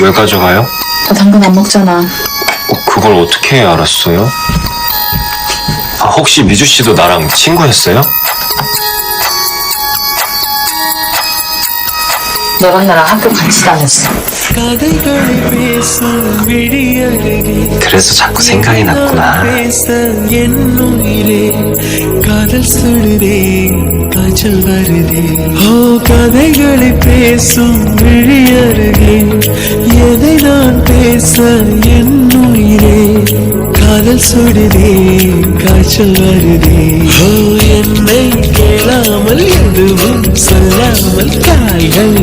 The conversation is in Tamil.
왜 가져가요? 나 당근 안 먹잖아. 그걸 어떻게 알았어요? 아, 혹시 미주 씨도 나랑 친구였어요? 너랑 나랑 학교 같이 다녔어. 그래서 자꾸 생각이 났구나. காதல் சுடுதே காய்ச்சல் வருதே ஓ கதைகளை பேசும் விழி அருகே எதை நான் பேச என் உயிரே காதல் சுடுதே காய்ச்சல் வருதே ஓ என்னை கேளாமல் எதுவும் சொல்லாமல் கால்கள்